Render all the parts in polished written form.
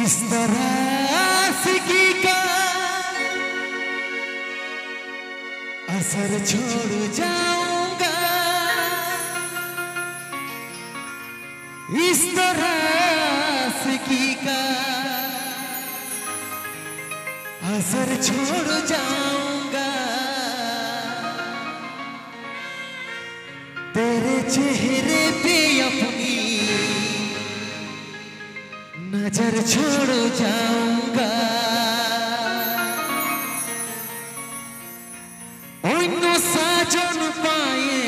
इस तरह सिकी का असर छोड़ जाऊंगा, इस तरह सिकी का असर छोड़ जाऊंगा। तेरे चेहरे पे अपनी नजर छोड़ जाऊंगा। অন্য সাজন পায়ে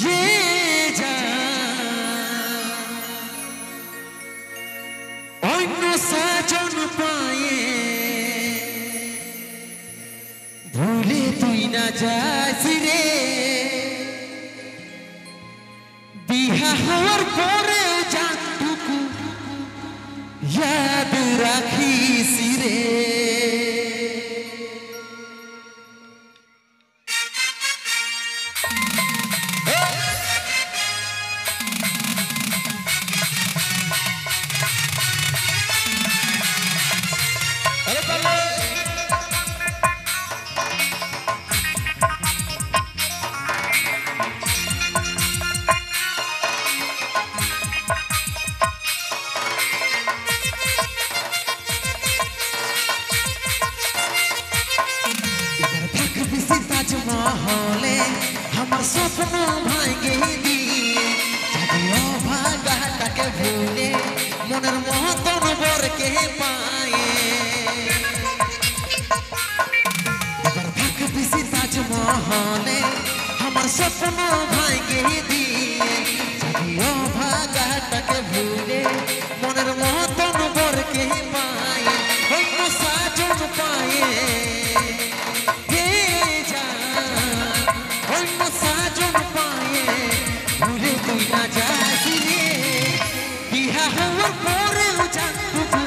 ये অন্য সাজন পায়ে ভুলে তুই না যাস রে। বিহা হওয়ার পরেও জানটুকু याद রাখিস রে। তাজমহলে আমার স্বপ্ন ভাঙে দিয়ে যদিও ভাগাটাকে ভুলে মনের মতন বরকে পায়ে। এবার থাকবি তাজমহলে আমার স্বপ্ন ভাঙে দিয়ে যদিও ভাগাটাকে ভুলে মনের মতন বরকে পায়ে। অন্য সাজন পায়ে সাজন পায়ে ভুলে তুই না যাস রে। বিহা হওয়ার পরেও জানটুকু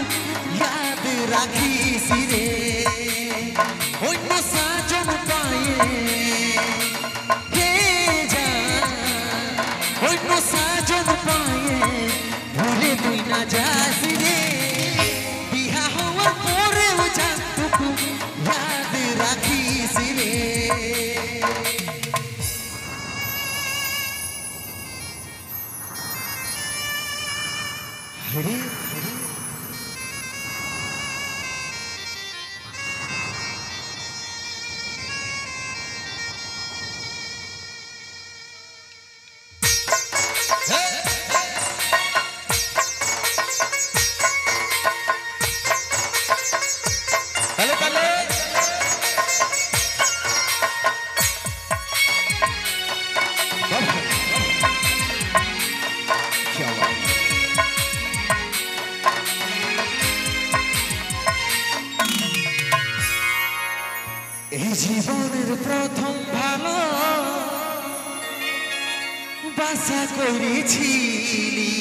ইয়াদ রাখিস রে। অন্য সাজন পায়ে অন্য সাজন পায়ে ভুলে তুই না যাস রে। বিহা হওয়ার পরেও জানটুকু ইয়াদ রাখিস রে। हरे এই জীবনের প্রথম ভালো বাসা করেছিলি,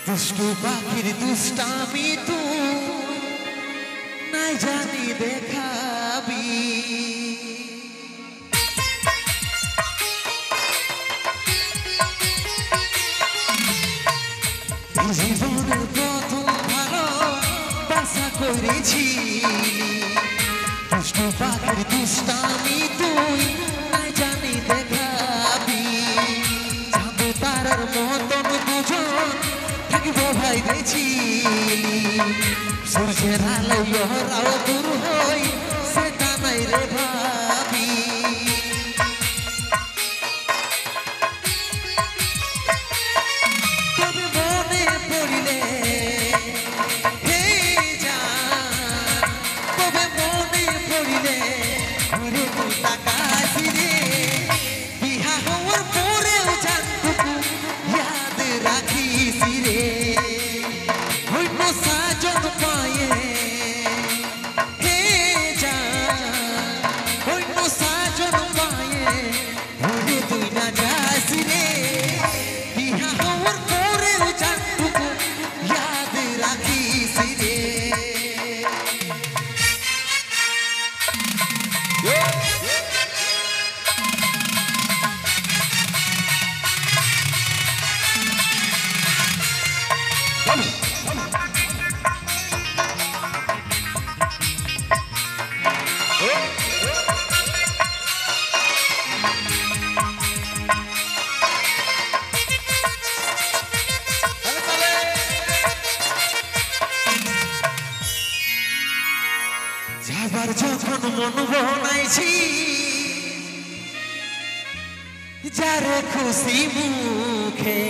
দুষ্টু পাখির দুষ্টামি তুই নাই জানি দেখাবি। এই জীবনের প্রথম ভালো বাসা করেছিলি, দুষ্টু পাখির দুষ্টামি তুই নাই জানি দেখাবি। চাঁদ তারার মতন দুজন থাকবো ভাই দেখছিলি, সূর্যের আলো ইহরাও দূর হই সেটা নাই রে ভাবি। তবে মনে পড়িলে ঘুরে তুই তাকাস রে। বিহা হওয়ার পরেও জানটুকু ইয়াদ রাখিস রে। অন্য সাজন পায়ে মন বনাইছি যারে খুশি মুখে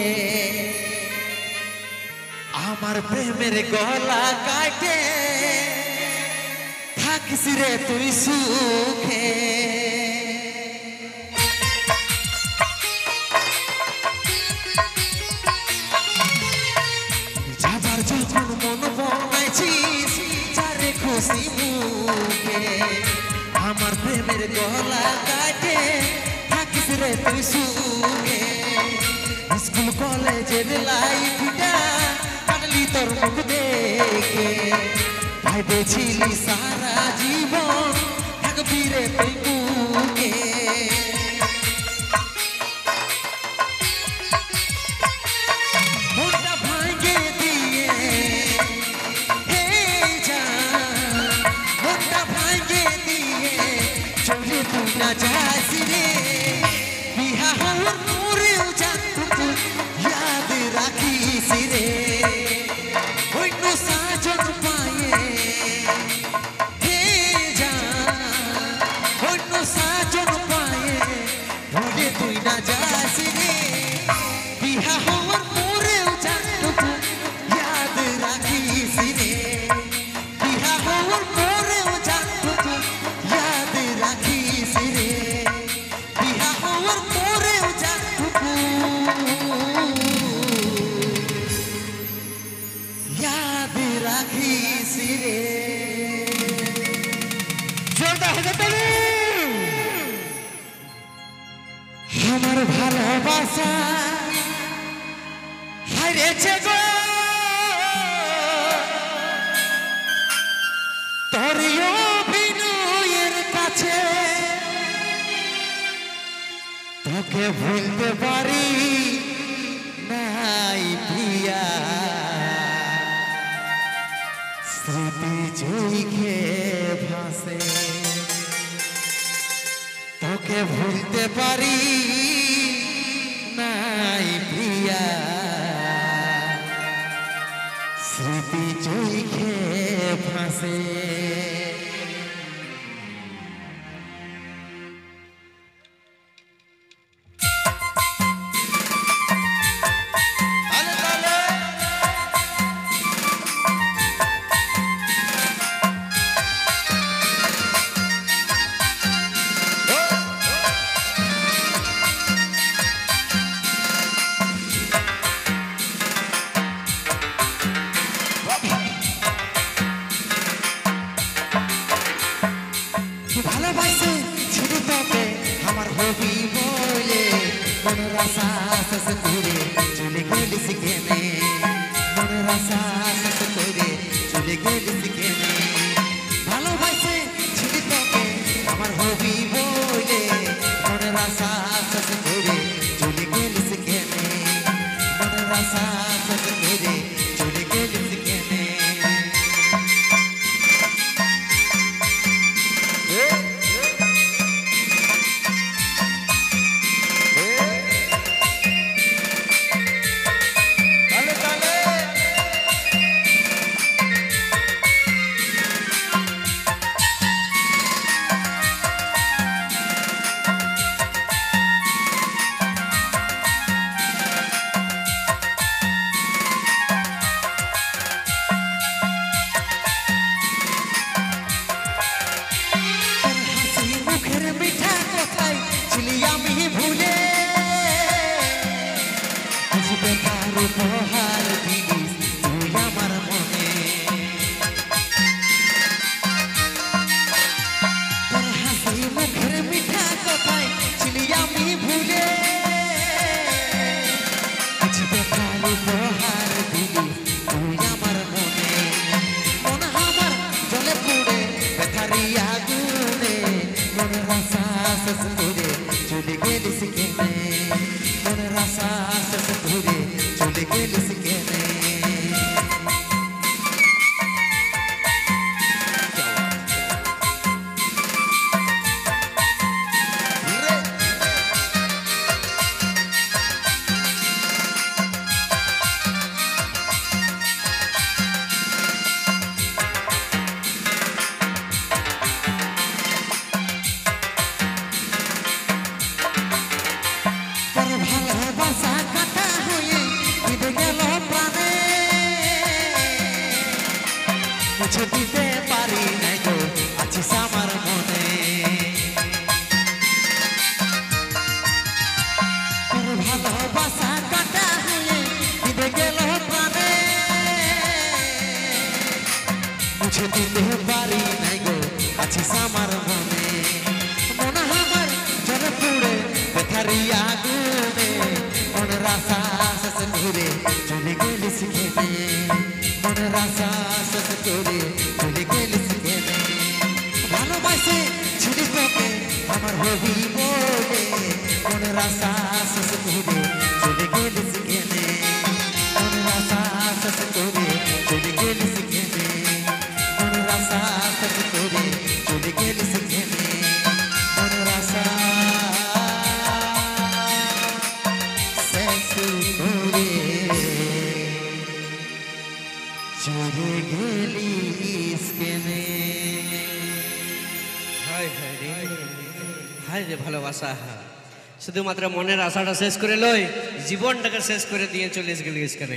আমার প্রেমের গলা কাটে থাকিস রে তুই সুখে যাবার যখন মন বনাইছিস যারে খুশি মুখে আমার প্রেমের গলা কাটে থাকিস রে তুই সুখে স্কুল কলেজের লাইফটা কাটলি তোর মুখ দেখে ভেবেছিলি সারা জীবন থাকবি রে তুই বুকে মনটা ভাঙে দিয়ে হে জান মনটা ভাঙে দিয়ে চলে তুই না যাস রে বিহা হওয়ার পরেও জান তুই ইয়াদ রাখিস রে অন্য সাজন পায়ে হে জান অন্য সাজন পায়ে ভুলে তুই না যাস রে বিহা হওয়ার পরেও জান তুই ইয়াদ রাখিস রে বিহা হওয়ার পরেও জান তুই ইয়াদ রাখিস রে বিহা হওয়ার পরেও জান তুই याद राखिस रे जोरदार हो जाते हमार भालोबासा हारिয়েছে গো তোর অভিনয়ের কাছে তোকে ভুলতে পারি নাই প্রিয়া স্মৃতি ঝুঁকে ভাসে তোকে ভুলতে পারি নাই প্রিয়া স্মৃতি ঝুঁকে ভাসে ভালোবাসে ছিড়ে তোকে আমার হবি বলে মনের আশা শেষ করে চলে গেলিস কেনে মনের আশা শেষ করে চলে গেলিস কেনে ভালোবাসে ছিড়ে তোকে আমার হবি বলে মনের আশা শেষ করে চলে গেলিস কেনে মনের আশা শেষ করে চলে গেলিস কেনে উপহার দিলিস তুই আমার মনে তোর হাসি মুখের মিঠা কথায় ছিলি আমি ভুলে আজ বেকার উপহার দিলিস তুই আমার মনে মন আমার জলে পুড়ে বেকারি আগুনে মনের আশা শেষ করে চলে গেলিস কেনে মনের আশা শেষ করে চলে গেলিস কেনে ভালোবাসা কাটা হয়ে বিঁধে গেল প্রাণে মুছে দিতে পারি নাই গো আছিস আমার মনে মনে আমার জলে পুড়ে বেথারি আগুনে মনের আশা শেষ করে চলে গেলিস কেনে মনের আশা শেষ করে চলে গেলিস কেনে ভালোবাসে ছিলি তোকে আমার হবি বলে মনের আশা শেষ করে চলে গেলিস কেনে মনের আশা শেষ করে চলে গেলিস কেনে মনের আশা শেষ করে চলে গেলিস কেনে মনের আশা শেষ করে চলে গেলিস কেনে হায় রে ভালোবাসা শুধুমাত্র মনের আশাটা শেষ করে লই জীবনটাকে শেষ করে দিয়ে চলে গেলি কেন